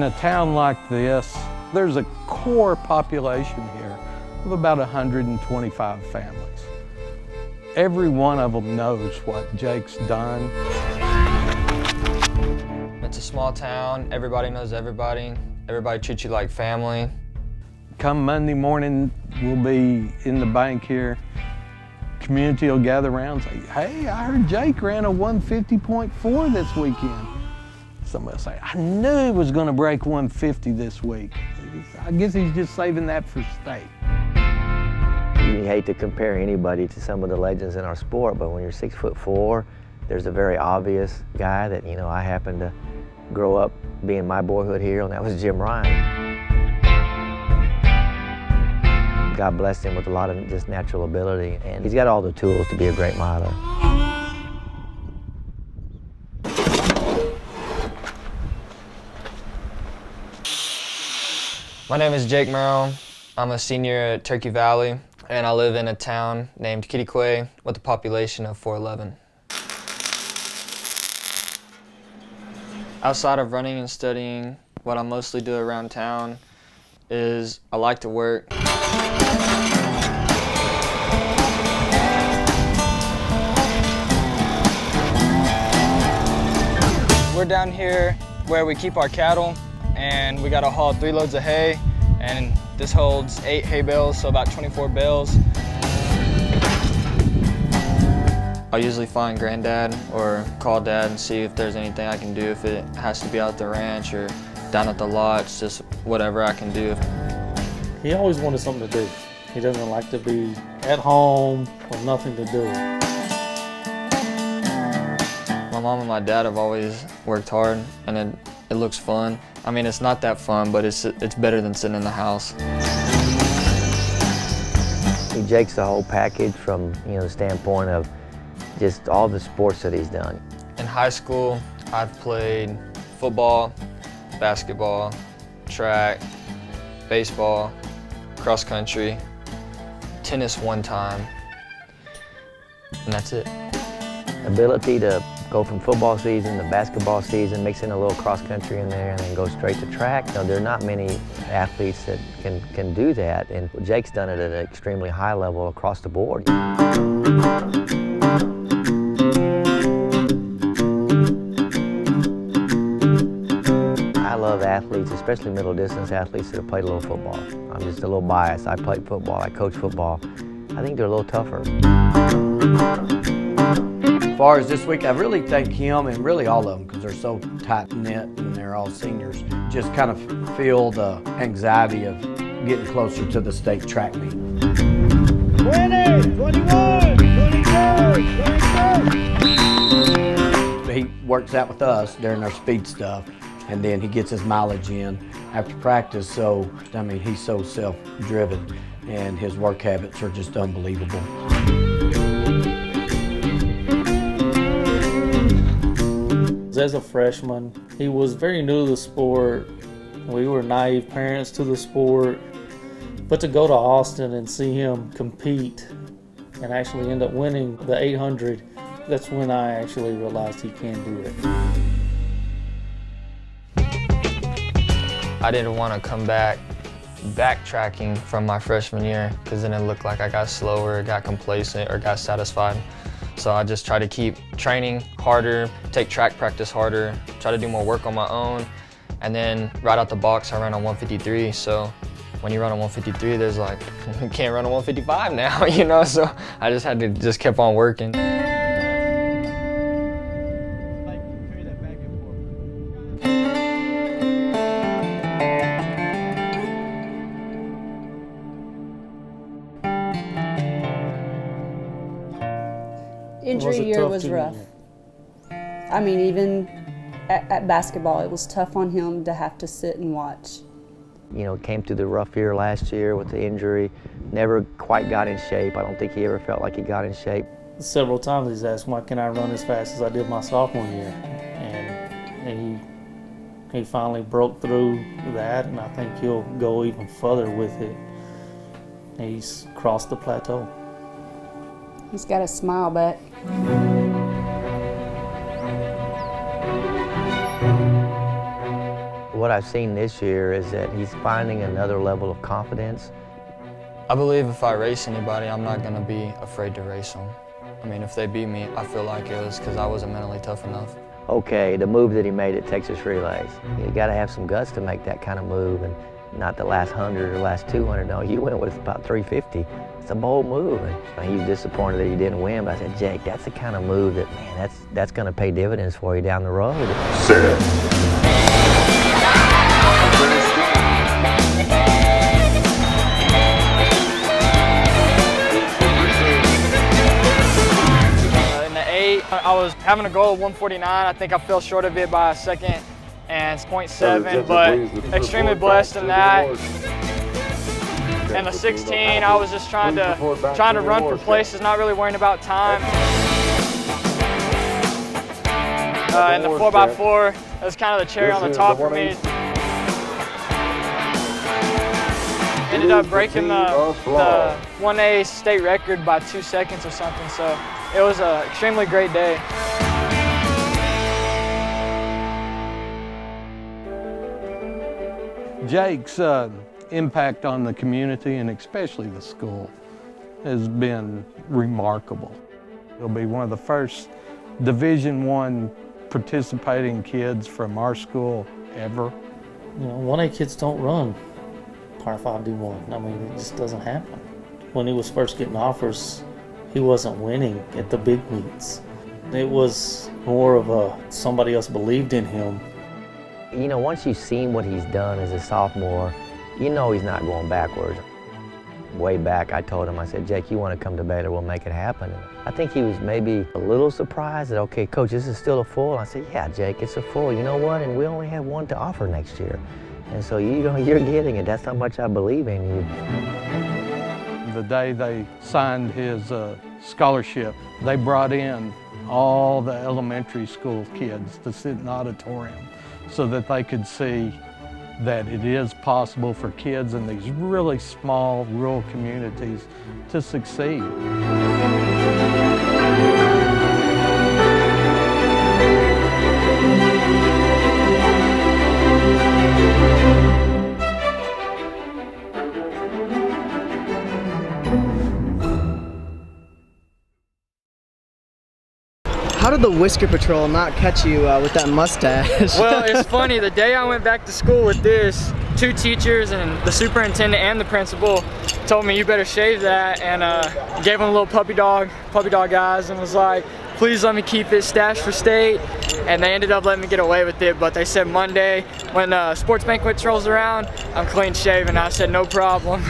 In a town like this, there's a core population here of about 125 families. Every one of them knows what Jake's done. It's a small town, everybody knows everybody. Everybody treats you like family. Come Monday morning, we'll be in the bank here. Community will gather around and say, hey, I heard Jake ran a 150.4 this weekend. Somebody will say, I knew he was gonna break 150 this week. I guess he's just saving that for state. You hate to compare anybody to some of the legends in our sport, but when you're 6'4", there's a very obvious guy that, you know, I happened to grow up being my boyhood hero, and that was Jim Ryan. God blessed him with a lot of just natural ability, and he's got all the tools to be a great miler. My name is Jake Merrell. I'm a senior at Turkey Valley, and I live in a town named Kittiquay with a population of 411. Outside of running and studying, what I mostly do around town is I like to work. We're down here where we keep our cattle, and we gotta haul 3 loads of hay, and this holds 8 hay bales, so about 24 bales. I usually find Granddad or call Dad and see if there's anything I can do, if it has to be out at the ranch or down at the lots, just whatever I can do. He always wanted something to do. He doesn't like to be at home with nothing to do. My mom and my dad have always worked hard, and it looks fun. I mean, it's not that fun, but it's better than sitting in the house. Jake's the whole package from, you know, the standpoint of just all the sports that he's done. In high school, I've played football, basketball, track, baseball, cross country, tennis one time, and that's it. Ability to go from football season to basketball season, mix in a little cross country in there, and then go straight to track. You know, there are not many athletes that can do that, and Jake's done it at an extremely high level across the board. I love athletes, especially middle distance athletes that have played a little football. I'm just a little biased. I played football, I coach football. I think they're a little tougher. As far as this week, I really thank him and really all of them because they're so tight-knit and they're all seniors. Just kind of feel the anxiety of getting closer to the state track meet. 20, 21, 22, He works out with us during our speed stuff, and then he gets his mileage in after practice. So, I mean, he's so self-driven and his work habits are just unbelievable. As a freshman, he was very new to the sport. We were naive parents to the sport. But to go to Austin and see him compete and actually end up winning the 800, that's when I actually realized he can do it. I didn't want to come back backtracking from my freshman year because then it looked like I got slower, got complacent, or got satisfied. So I just try to keep training harder, take track practice harder, try to do more work on my own. And then right out the box, I ran on 153. So when you run on 153, there's like, you can't run on 155 now, you know? So I just had to just keep on working. Injury year was rough. I mean, even at basketball, it was tough on him to have to sit and watch. You know, came through the rough year last year with the injury, never quite got in shape. I don't think he ever felt like he got in shape. Several times he's asked, why can't I run as fast as I did my sophomore year? And he finally broke through that, and I think he'll go even further with it. He's crossed the plateau. He's got a smile back. What what I've seen this year is that he's finding another level of confidence. I believe if I race anybody, I'm not going to be afraid to race them. I mean, if they beat me, I feel like it was because I wasn't mentally tough enough. Okay, the move that he made at Texas Relays, you got to have some guts to make that kind of move, and not the last 100 or last 200. No, you went with about 350. It's a bold move, and he was disappointed that he didn't win. But I said, Jake, that's the kind of move that, man, that's going to pay dividends for you down the road. I was having a goal of 149. I think I fell short of it by a second and it's 0.7, but extremely blessed in that. And the 16, I was just trying to run for places, not really worrying about time. And the 4x4, that was kind of the cherry on the top for me. Ended up breaking the 1A state record by 2 seconds or something, so it was an extremely great day. Jake's impact on the community and especially the school has been remarkable. He'll be one of the first Division I participating kids from our school ever. You know, 1A kids don't run Par 5 D1. I mean, it just doesn't happen. When he was first getting offers, he wasn't winning at the big meets. It was more of somebody else believed in him. You know, once you've seen what he's done as a sophomore, you know he's not going backwards. Way back, I told him, I said, Jake, you want to come to Baylor, we'll make it happen. I think he was maybe a little surprised that, okay, coach, this is still a full. I said, yeah, Jake, it's a full. You know what? And we only have one to offer next year. And so you're getting it. That's how much I believe in you. The day they signed his scholarship, they brought in all the elementary school kids to sit in the auditorium so that they could see that it is possible for kids in these really small rural communities to succeed. How did the Whisker Patrol not catch you with that mustache? Well, it's funny, the day I went back to school with this, 2 teachers and the superintendent and the principal told me you better shave that, and gave them a little puppy dog eyes, and was like, please let me keep it stashed for state. And they ended up letting me get away with it, but they said Monday when sports banquet rolls around, I'm clean shaven. I said no problem.